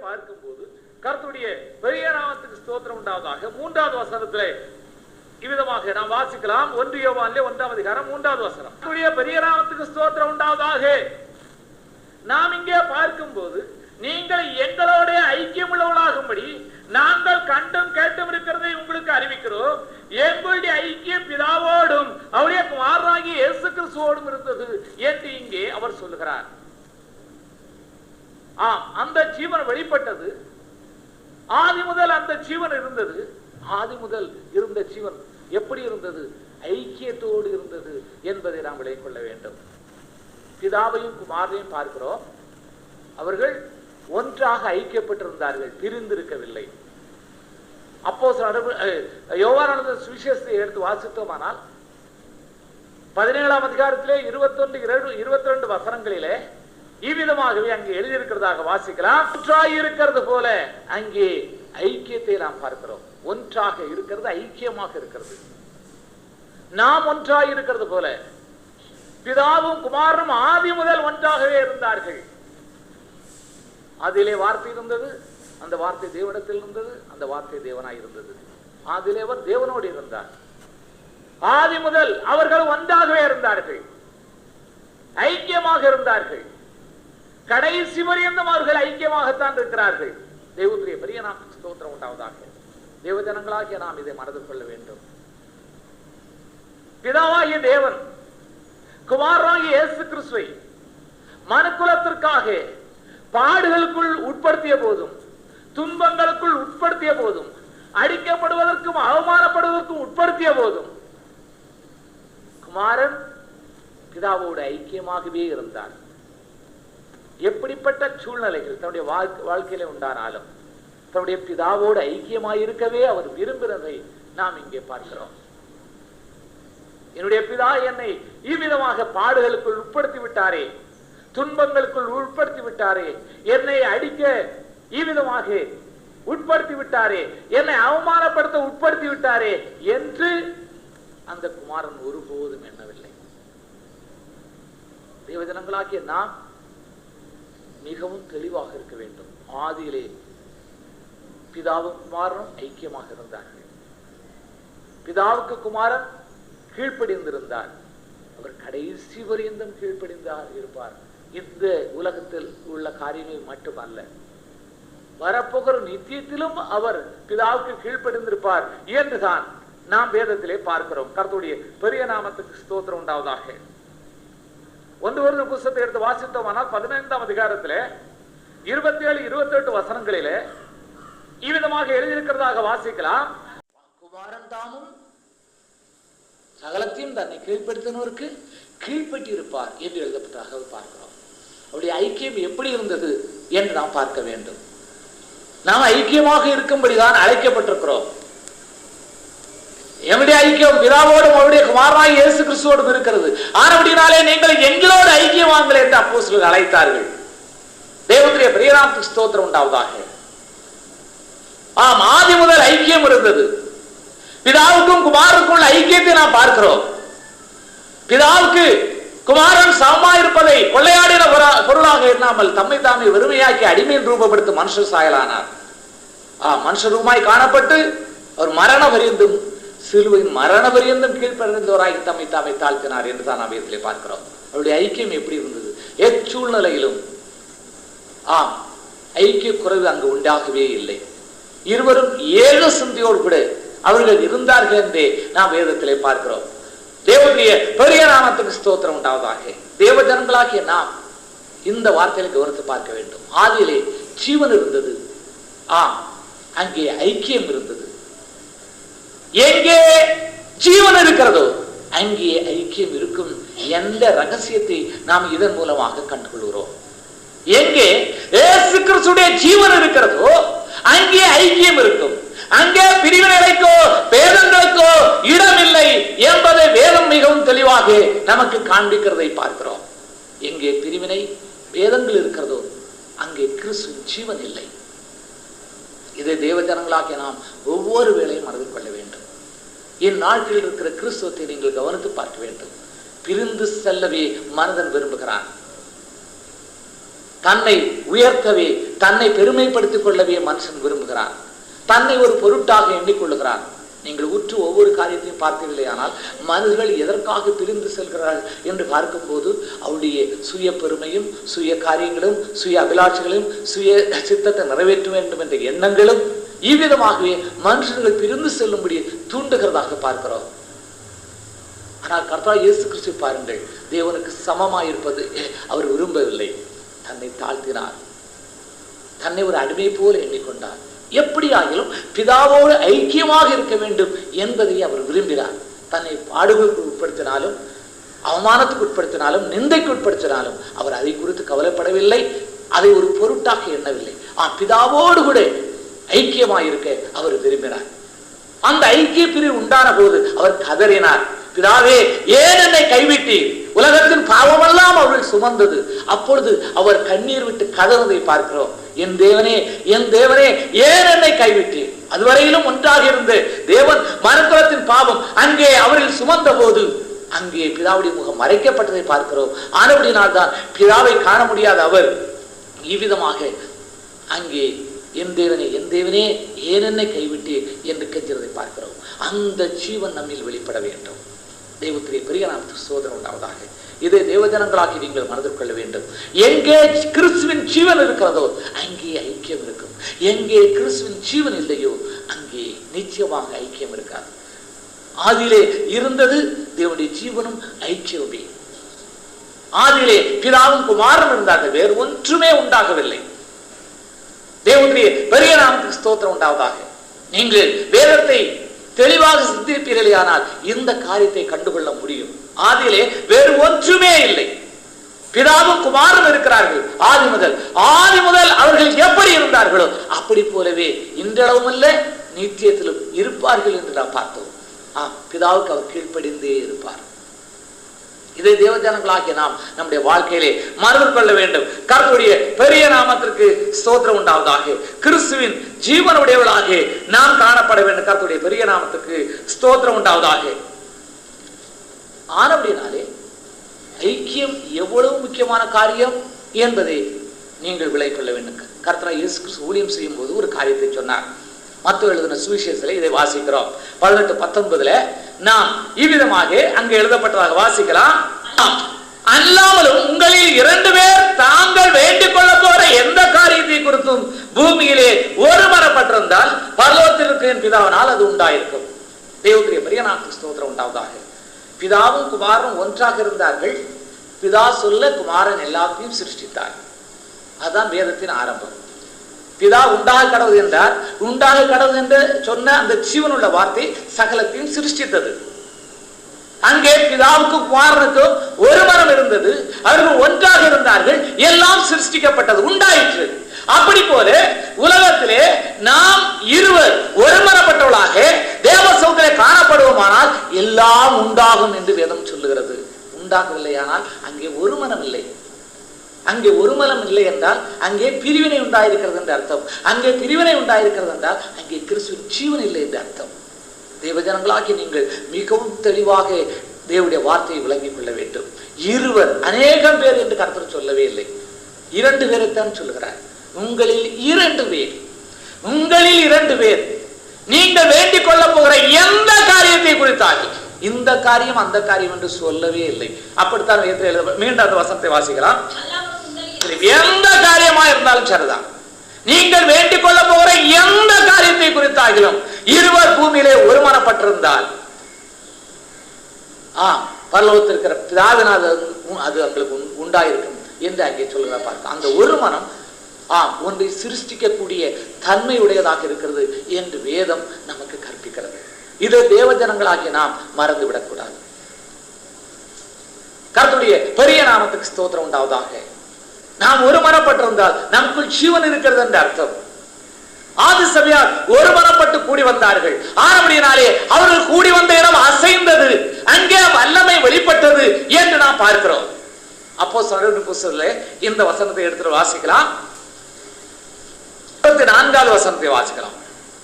பார்க்கும்போது கர்த்தருடைய பெரிய நாமத்துக்கு ஸ்தோத்திரம் உண்டாவதாக 3வது வசனத்திலே இவ்விதமாக நாம் வாசிக்கலாம். 1 யோவானிலே 1ஆம் அதிகாரம் 3வது வசனம். கர்த்தருடைய பெரிய நாமத்துக்கு ஸ்தோத்திரம் உண்டாவதாக. நாம் இங்கே பார்க்கும்போது நீங்கள் எங்களோட ஐக்கியம் உள்ளவர்களாகும்படி நாங்கள் கண்டும் கேட்டும் இருக்கிறதை உங்களுக்கு அறிவிக்கிறோம். எங்களுடைய ஐக்கியம் பிதாவோடும் அவருடைய குமாரனாகிய இயேசு கிறிஸ்துவோடும் இருந்தது என்று இங்கே அவர் சொல்லுகிறார். அந்த ஜீவன் வெளிப்பட்டது. ஆதி முதல் அந்த ஜீவன் இருந்தது. ஆதி முதல் இருந்த ஜீவன் எப்படி இருந்தது? ஐக்கியத்தோடு இருந்தது என்பதை நாம் விளங்கிக் கொள்ள வேண்டும். பிதாவையும் குமாரனையும் பார்க்கிறோம். அவர்கள் ஒன்றாக ஐக்கியப்பட்டிருந்தார்கள், பிரிந்திருக்கவில்லை. அப்போஸ்தலர் யோவான் சுவிசேஷத்தை எடுத்து வாசித்தோமானால் 17ஆம் அதிகாரத்திலே 21-22 வசனங்களிலே இவ்விதமாகவே அங்கே எழுதியிருக்கிறதாக வாசிக்கலாம். ஒன்றாய் இருக்கிறது போல அங்கே ஐக்கியத்தை நாம் பார்க்கிறோம். ஒன்றாக இருக்கிறது, ஐக்கியமாக இருக்கிறது. நாம் ஒன்றாய் இருக்கிறது போல பிதாவும் குமாரனும் ஆதி முதல் ஒன்றாகவே இருந்தார்கள். அதிலே வார்த்தை இருந்தது, அந்த வார்த்தை தேவனிடத்தில் இருந்தது, அந்த வார்த்தை தேவனாய் இருந்தது. அதிலே அவர் தேவனோடு இருந்தார். ஆதி முதல் அவர்கள் ஒன்றாகவே இருந்தார்கள், ஐக்கியமாக இருந்தார்கள். கடைசி வரையும் அவர்கள் ஐக்கியமாகத்தான் இருக்கிறார்கள். தேவனுடைய பெரிய நாமத்துக்கு ஸ்தோத்திரம் உண்டாவதாக. தேவ ஜனங்களாகிய நாம் இதை மனதில் கொள்ள வேண்டும். பிதாவாகிய தேவன் குமாரனாகிய இயேசு கிறிஸ்துவை மனுக்குலத்திற்காக பாடுகளுக்குள் உட்படுத்திய போதும், துன்பங்களுக்குள் உட்படுத்திய போதும், அடிக்கப்படுவதற்கும் அவமானப்படுவதற்கும் உட்படுத்திய போதும் குமாரன் பிதாவோடு ஐக்கியமாகவே இருந்தார். எப்படிப்பட்ட சூழ்நிலைகள் தன்னுடைய வாழ்க்கையில உண்டானாலும் தன்னுடைய பிதாவோடு ஐக்கியமாயிருக்கவே அவர் விரும்பினதை நாம் இங்கே பார்க்கிறோம். என்னுடைய பிதா என்னை இவ்விதமாக பாடுகளுக்குள் உட்படுத்தி விட்டாரே, துன்பங்களுக்குள் உட்படுத்தி விட்டாரே, என்னை அடிக்க இவ்விதமாக உட்படுத்தி விட்டாரே, என்னை அவமானப்படுத்த உட்படுத்தி விட்டாரே என்று அந்த குமாரன் ஒருபோதும் எண்ணவில்லை. தேவஜனங்களாகிய நாம் மிகவும் தெளிவாக இருக்க வேண்டும். ஆதியிலே பிதாவும் குமாரனும் ஐக்கியமாக இருந்தார்கள். பிதாவுக்கு குமாரன் கீழ்ப்படிந்திருந்தார். அவர் கடைசி வரையும் கீழ்ப்படிந்தார் இருப்பார். இந்த உலகத்தில் உள்ள காரியங்கள் மட்டுமல்ல, வரப்போகிற நித்தியத்திலும் அவர் பிதாவுக்கு கீழ்ப்படிந்திருப்பார் என்றுதான் நாம் வேதத்திலே பார்க்கிறோம். கர்த்தருடைய பெரிய நாமத்துக்கு ஸ்தோத்திரம் உண்டாவதாக. 1 கொரிந்தியர் புத்தகத்தை எடுத்து வாசித்தோமானால் 15ஆம் அதிகாரத்திலே 27-28 வசனங்களிலே இவ்விதமாக எழுதியிருக்கிறதாக வாசிக்கலாம். குமாரன் தாமும் சகலத்தையும் தன்னை கீழ்ப்படுத்தினோருக்கு கீழ்ப்பட்டி இருப்பார் என்று எழுதப்பட்டதாக பார்க்கிறோம். அவருடைய ஐக்கியம் எப்படி இருந்தது என்று நாம் பார்க்க வேண்டும். நாம் ஐக்கியமாக இருக்கும்படிதான் அழைக்கப்பட்டிருக்கிறோம். எங்களுடைய ஐக்கியம் பிதாவோடும் அவருடைய குமாரனாகிய இயேசு கிறிஸ்துவோடும் இருக்கிறது. ஆனபடினாலே நீங்கள் எங்களோடு ஐக்கியமாங்கள் என்று அப்போஸ்தலர்கள் அழைத்தார்கள். தேவனுடைய பெரிய நாமத்துக்கு ஸ்தோத்திரம் உண்டாவதாக. ஆதி முதல் ஐக்கியம் இருந்தது. பிதாவுக்கும் குமாரனுக்குள்ள ஐக்கியத்தை நாம் பார்க்கிறோம். பிதாவுக்கு குமாரன் சமமாயிருப்பதை கொள்ளையாடின பொருளாக எண்ணாமல் தம்மை தாமே வெறுமையாக்கி அடிமையின் ரூபப்படுத்தும் மனுஷ சாயலானார். மனுஷ ரூபாய் காணப்பட்டு அவர் மரண பரியந்தும் சிலுவையின் மரண பரியந்தும் கீழ்ப்படிந்தவராய் தம்மை தாமே தாழ்த்தினார் என்று தான் நாம் இதிலே பார்க்கிறோம். அவருடைய ஐக்கியம் எப்படி இருந்தது? எச்சூழ்நிலையிலும் ஐக்கிய குறைவு அங்கு உண்டாகவே இல்லை. இருவரும் ஏக சிந்தையோடு கூட அவர்கள் இருந்தார்கள் என்றே நாம் வேதத்திலே பார்க்கிறோம். தேவனுடைய பெரிய நாமத்துக்கு ஸ்தோத்திரம் உண்டாவதாக. தேவ ஜனங்களாகிய நாம் இந்த வார்த்தையை கவனித்து பார்க்க வேண்டும். ஆதியிலே ஜீவன் இருந்தது. அங்கே ஐக்கியம் இருந்தது. எங்கே ஜீவன் இருக்கிறதோ அங்கே ஐக்கியம் இருக்கும் என்ற ரகசியத்தை நாம் இதன் மூலமாக கண்டுகொள்கிறோம். எங்கே இயேசு கிறிஸ்துவின் ஜீவன் இருக்கிறதோ அங்கே ஐக்கியம் இருக்கும். அங்கே பிரிவினைக்கோ பேதங்களுக்கோ இடமில்லை என்பதை வேதம் மிகவும் தெளிவாக நமக்கு காண்பிக்கிறதை பார்க்கிறோம். எங்கே பிரிவினை பேதங்கள் இருக்கிறதோ அங்கே கிறிஸ்துவின் ஜீவன் இல்லை. இதை தேவ ஜனங்களாகிய நாம் ஒவ்வொரு வேளையும் மனதில் கொள்ள வேண்டும். இந்நாட்டில் இருக்கிற கிறிஸ்துவத்தை நீங்கள் கவனித்து பார்க்க வேண்டும். பிரிந்து செல்லவே மனிதன் விரும்புகிறான். தன்னை உயர்த்தவே, தன்னை பெருமைப்படுத்திக் கொள்ளவே மனுஷன் விரும்புகிறான். தன்னை ஒரு பொருட்டாக எண்ணிக்கொள்ளுகிறான். நீங்கள் உற்று ஒவ்வொரு காரியத்தையும் பார்த்தீர்களே, ஆனால் மனிதர்கள் எதற்காக பிரிந்து செல்கிறார்கள் என்று பார்க்கும்போது அவருடைய சுய பெருமையும், சுய காரியங்களும், சுய அபிலாட்சிகளும், சுய சித்தத்தை நிறைவேற்ற வேண்டும் என்ற எண்ணங்களும் இவ்விதமாகவே மனுஷர்கள் பிரிந்து செல்லும்படி தூண்டுகிறதாக பார்க்கிறோம். ஆனால் கர்த்தராகிய இயேசு கிறிஸ்து பாருங்கள், தேவனுக்கு சமமாயிருப்பது அவர் விரும்பவில்லை. தன்னை தாழ்த்தினார், தன்னை ஒரு அடிமை போல எண்ணிக்கொண்டார். எப்படியாகிலும் பிதாவோடு ஐக்கியமாக இருக்க வேண்டும் என்பதை அவர் விரும்பினார். தன்னை பாடுகளுக்கு உட்படுத்தினாலும், அவமானத்துக்கு உட்படுத்தினாலும், நிந்தைக்கு உட்படுத்தினாலும் அவர் அதை குறித்து கவலைப்படவில்லை, அதை ஒரு பொருட்டாக எண்ணவில்லை. பிதாவோடு கூட ஐக்கியமாக இருக்க அவர் விரும்பினார். அந்த ஐக்கிய பிரிவு உண்டான போது அவர் கதறினார், பிதாவே ஏன் என்னை கைவிட்டீர்? உலகத்தின் பாவமெல்லாம் அவர்கள் சுமந்தது. அப்பொழுது அவர் கண்ணீர் விட்டு கதறதை பார்க்கிறோம். என் தேவனே, என் தேவனே, ஏன் என்னை கைவிட்டீர்? அதுவரையிலும் ஒன்றாக இருந்து தேவன் மனுக்குலத்தின் பாவம் அங்கே அவர்கள் சுமந்த போது அங்கே பிதாவுடைய முகம் மறைக்கப்பட்டதை பார்க்கிறோம். ஆனபடியினால் தான் பிதாவை காண முடியாத அவர் இவ்விதமாக அங்கே என் தேவனே, என் தேவனே, ஏன் என்னை கைவிட்டீர் என்று கெஞ்சுவதை பார்க்கிறோம். அந்த ஜீவன் நம்மில் வெளிப்பட வேண்டும். தெய்வத்திலே பெரிய நாமத்துக்கு சோதனை உண்டாவதாக. இதை தேவஜனங்களாகி நீங்கள் மனதில் கொள்ள வேண்டும். எங்கே கிறிஸ்துவின் ஜீவன் இருக்கிறதோ அங்கே ஐக்கியம் இருக்கும். எங்கே கிறிஸ்துவின் ஜீவன் இல்லையோ அங்கே நிச்சயமாக ஐக்கியம் இருக்காது. ஆதியிலே இருந்தது தேவனுடைய ஜீவனும் ஐக்கியமே. ஆதியிலே பிதாவும் குமாரன் இருந்தார்கள், வேறு ஒன்றுமே உண்டாகவில்லை. தேவனுடைய பெரிய நாமத்துக்கு ஸ்தோத்திரம் உண்டாவதாக. நீங்கள் வேதத்தை தெளிவாக சிந்திப்பீர்களே, ஆனால் இந்த காரியத்தை கண்டுகொள்ள முடியும். ஆதியிலே வேறு ஒன்றுமே இல்லை, பிதாவும் குமாரன் இருக்கிறார்கள். ஆதி முதல் அவர்கள் எப்படி இருந்தார்களோ அப்படி போலவே இன்றளவும் அல்ல நித்தியத்திலும் இருப்பார்கள் என்று நாம் பார்த்தோம். பிதாவுக்கு அவர் கீழ்ப்படிந்தே இருப்பார். இதை தேவஜனங்களாகிய நாம் நம்முடைய வாழ்க்கையிலே மறந்து கொள்ள வேண்டும். கர்த்தருடைய பெரிய நாமத்திற்கு ஸ்தோத்திரம் உண்டாவதாக. கிறிஸ்துவின் ஜீவனுடையவர்களாக நாம் காணப்பட வேண்டும். கர்த்தருடைய பெரிய நாமத்துக்கு ஸ்தோத்திரம் உண்டாவதாக. ஆனபடினாலே ஐக்கியம் எவ்வளவு முக்கியமான காரியம் என்பதை நீங்கள் விளங்கிக் கொள்ள வேண்டும். கர்த்தராகிய இயேசு கிறிஸ்து ஊழியம் செய்யும் போது ஒரு காரியத்தை சொன்னார். மத்தேயு எழுதின சுவிசேஷத்தில் இதை வாசிக்கிறோம். 18:19 நாம் இவ்விதமாக அங்கே எழுதப்பட்டதாக வாசிக்கலாம். அல்லாமலும் உங்களில் 2 பேர் தாங்கள் வேண்டிக் கொள்ள போற எந்த காரியத்தை குறித்தும் பூமியிலே ஒருமனப்பட்டிருந்தால் பரலோகத்தில் இருக்கிற பிதாவினால் அது உண்டாயிருக்கும். தேவனுடைய பெரிய நாமத்துக்கு ஸ்தோத்திரம் உண்டாவதாக. பிதாவும் குமாரனும் ஒன்றாக இருந்தார்கள். பிதா சொல்ல குமாரன் எல்லாத்தையும் சிருஷ்டித்தார். அதுதான் வேதத்தின் ஆரம்பம். பிதா உண்டாக கடவுள் என்றார். உண்டாக கடவுள் என்று சொன்ன அந்த ஜீவனுள்ள வார்த்தை சகலத்தையும் சிருஷ்டித்தது. அங்கே பிதாவுக்கும் குமாரனுக்கும் ஒரு மனம் இருந்தது. அவர்கள் ஒன்றாக இருந்தார்கள். எல்லாம் சிருஷ்டிக்கப்பட்டது, உண்டாயிற்று. அப்படி போல உலகத்திலே நாம் இருவர் ஒருமனப்பட்டவர்களாக தேவ சமூகத்திலே காணப்படுவோமானால் எல்லாம் உண்டாகும் என்று வேதம் சொல்லுகிறது. உண்டாகவில்லையானால் அங்கே ஒரு மனம் இல்லை. அங்கே ஒரு மனம் இல்லை என்றால் அங்கே பிரிவினை உண்டாயிருக்கிறது என்று அர்த்தம். அங்கே பிரிவினை உண்டாயிருக்கிறது என்றால் அங்கே கிறிஸ்துவின் ஜீவன் இல்லை என்று அர்த்தம். தேவஜனங்களாகி நீங்கள் மிகவும் தெளிவாக தேவனுடைய வார்த்தையை விளங்கிக் கொள்ள வேண்டும். இருவர், அநேகம் பேர் என்று கர்த்தர் சொல்லவே இல்லை, 2 பேரைத்தான் சொல்லுகிறார். உங்களில் 2 பேர், உங்களில் 2 பேர் நீங்கள் வேண்டிக் கொள்ள போகிற எந்த காரியத்தை குறித்தாக, இந்த காரியம் அந்த காரியம் என்று சொல்லவே இல்லை. அப்படித்தான் மீண்டும் அந்த வசனத்தை வாசிக்கலாம். எந்த காரியமா இருந்தாலும் சரிதான், நீங்கள் வேண்டிக் கொள்ள போகிற எந்த காரியத்தை குறித்தாகிலும் இருவர் பூமியிலே ஒருமனப்பட்டிருந்தால் பரலோகத்தில் இருக்கிற பிதாவினால் அது அவங்களுக்கு உண்டாயிருக்கும் என்று அங்கே சொல்லுகிற பார்க்க. அந்த ஒரு மனம் ஒன்றை சிருஷ்டிக்கக்கூடிய தன்மையுடையதாக இருக்கிறது என்று வேதம் நமக்கு கற்பிக்கிறது. இதை தேவஜனங்களாகிய நாம் மறந்துவிடக்கூடாது. கர்த்தருடைய பெரிய நாமத்துக்கு ஸ்தோத்திரம் உண்டாவதாக. நாம் ஒருமனப்பட்டிருந்தால் நமக்குள் ஜீவன் இருக்கிறது என்று அர்த்தம். ஆதி சபையார் ஒருமனப்பட்டு கூடி வந்தார்கள். ஆனபடியினாலே அவர்கள் கூடி வந்த இடம் அசைந்தது, அங்கே வல்லமை வெளிப்பட்டது என்று நாம் பார்க்கிறோம். அப்போஸ்தலர் புத்தகத்திலே இந்த வசனத்தை எடுத்து வாசிக்கலாம். 24வது வசனத்தை வாசிக்கலாம்.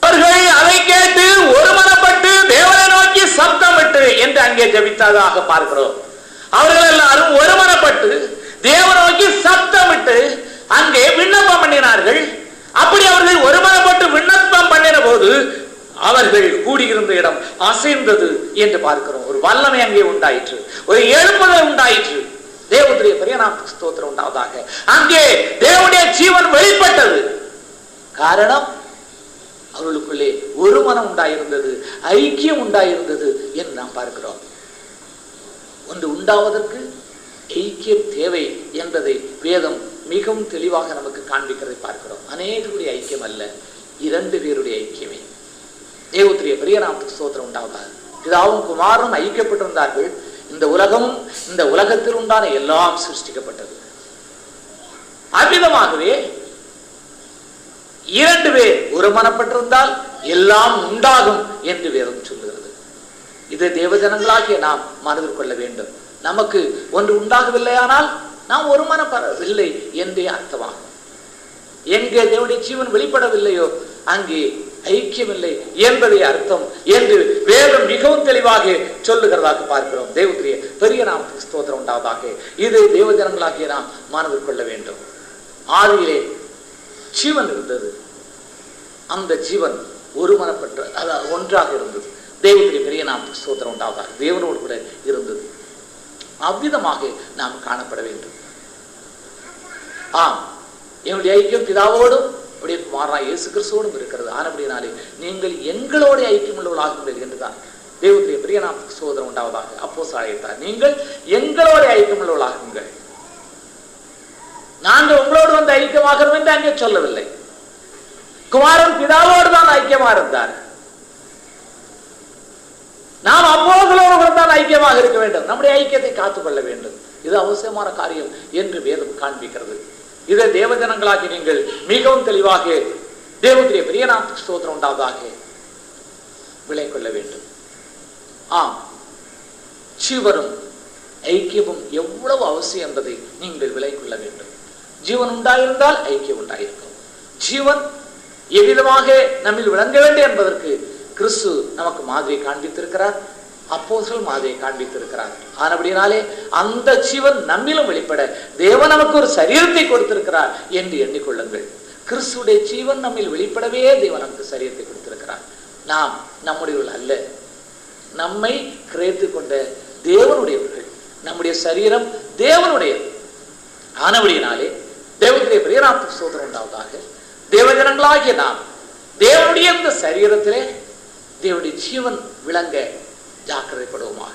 அவர்கள் அதை கேட்டு ஒருமனப்பட்டு தேவனை நோக்கி சப்தமிட்டு என்று அங்கே ஜெபித்ததாக பார்க்கிறோம். அவர்கள் எல்லாரும் ஒருமனப்பட்டு தேவனை நோக்கி சப்தமிட்டு அங்கே விண்ணப்பம் பண்ணினார்கள். அப்படி அவர்கள் ஒருமனப்பட்டு விண்ணப்பம் பண்ணின போது அவர்கள் கூடியிருந்த இடம் அசைந்தது என்று பார்க்கிறோம். ஒரு வல்லமை அங்கே உண்டாயிற்று, ஒரு எழுப்புதல் உண்டாயிற்று. தேவனுடைய பெரிய நாமத்துக்கு ஸ்தோத்திரம் உண்டாவதாக. அங்கே தேவனுடைய ஜீவன் வெளிப்பட்டது. காரணம், அவர்களுக்குள்ளே ஒரு மனம் உண்டாயிருந்தது, ஐக்கியம் உண்டாயிருந்தது என்று நாம் பார்க்கிறோம். ஒன்று உண்டாவதற்கு ஐக்கியம் தேவை என்பதை வேதம் மிகவும் தெளிவாக நமக்கு காண்பிக்கிறதை பார்க்கிறோம். அநேகருடைய ஐக்கியம் அல்ல, 2 பேருடைய ஐக்கியமே. தேவனுடைய பெரிய நாமத்துக்கு ஸ்தோத்திரம் உண்டாவதாக. பிதாவும் குமாரனும் ஐக்கியப்பட்டிருந்தார்கள். இந்த உலகமும் இந்த உலகத்தில் உண்டான எல்லாம் சிருஷ்டிக்கப்பட்டது. அவ்விதமாகவே 2 பேர் ஒருமனப்பட்டிருந்தால் எல்லாம் உண்டாகும் என்று வேதம் சொல்லுகிறது. இதை தேவஜனங்களாகிய நாம் மனதில் கொள்ள வேண்டும். நமக்கு ஒன்று உண்டாகவில்லையானால் நாம் ஒருமனப்படவில்லை என்றே அர்த்தமாகும். எங்கே தேவனுடைய ஜீவன் வெளிப்படவில்லையோ அங்கே ஐக்கியமில்லை என்பதை அர்த்தம் என்று வேதம் மிகவும் தெளிவாக சொல்லுகிறதாக பார்க்கிறோம். தேவனுடைய பெரிய நாமத்துக்கு ஸ்தோத்திரம் உண்டாவதாக. இதை தேவஜனங்களாகிய நாம் மனதில் கொள்ள வேண்டும். ஆதியிலே ஜீவன் இருந்தது. அந்த ஜீவன் ஒருமனப்பட்ட அதாவது ஒன்றாக இருந்தது. தேவனுடைய பெரிய நாமத்துக்கு ஸ்தோத்திரம் உண்டாவதாக. தேவனோடு கூட இருந்தது. அவ்விதமாக நாம் காணப்பட வேண்டும். ஆம், என்னுடைய ஐக்கியம் பிதாவோடும் அப்படியே குமாரனாகிய இயேசு கிறிஸ்துவோடும் இருக்கிறது. ஆனபடினாலே நீங்கள் எங்களோட ஐக்கியம் உள்ளவர்களாகுங்கள் என்றுதான் தேவனுடைய பெரிய நாமத்துக்கு ஸ்தோத்திரம் உண்டாவதாக அப்போஸ்தலர். நீங்கள் எங்களோட ஐக்கியம் உள்ளவர்களாகுங்கள். நாங்கள் உங்களோடு வந்து ஐக்கியமாகிறோம் என்று அங்கே சொல்லவில்லை. குமாரன் பிதாவோடு தான் ஐக்கியமாக இருந்தார். நாம் அப்போஸ்தலரோடு தான் ஐக்கியமாக இருக்க வேண்டும். நம்முடைய ஐக்கியத்தை காத்துக்கொள்ள வேண்டும். இது அவசியமான காரியம் என்று வேதம் காண்பிக்கிறது. இதை தேவஜனங்களாகி நீங்கள் மிகவும் தெளிவாக தேவனுடைய பெரிய நாமத்துக்கு ஸ்தோத்திரம் உண்டாவதாக விளை கொள்ள வேண்டும். ஆம், ஜீவனும் ஐக்கியமும் எவ்வளவு அவசியம் என்பதை நீங்கள் விளை கொள்ள வேண்டும். ஜீவன் உண்டாயிருந்தால் ஐக்கியம் உண்டாயிருக்கும். ஜீவன் எவ்விதமாக நம்மில் விளங்க வேண்டும் என்பதற்கு கிறிஸ்து நமக்கு மாதிரி காண்பித்திருக்கிறார். அப்போஸ்தலர் மாதிரியை காண்பித்திருக்கிறார். ஆனபடினாலே அந்த ஜீவன் நம்மிலும் வெளிப்பட தேவன் நமக்கு ஒரு சரீரத்தை கொடுத்திருக்கிறார் என்று எண்ணிக்கொள்ளுங்கள். கிறிஸ்துடைய ஜீவன் நம்மில் வெளிப்படவே தேவன் நமக்கு சரீரத்தை கொடுத்திருக்கிறார். நாம் நம்முடையவர்கள் அல்ல, நம்மை கிரேத்து கொண்ட தேவனுடையவர்கள். நம்முடைய சரீரம் தேவனுடையது. ஆனபடியினாலே தேவனுடைய பெரிய நாமத்துக்கு ஸ்தோத்திரம் உண்டாவதாக. தேவஜனங்களாகிய நாம் தேவனுடைய இந்த சரீரத்திலே தேவனுடைய ஜீவன் விளங்க ஜாக்கிரதைப்படுவோமாக.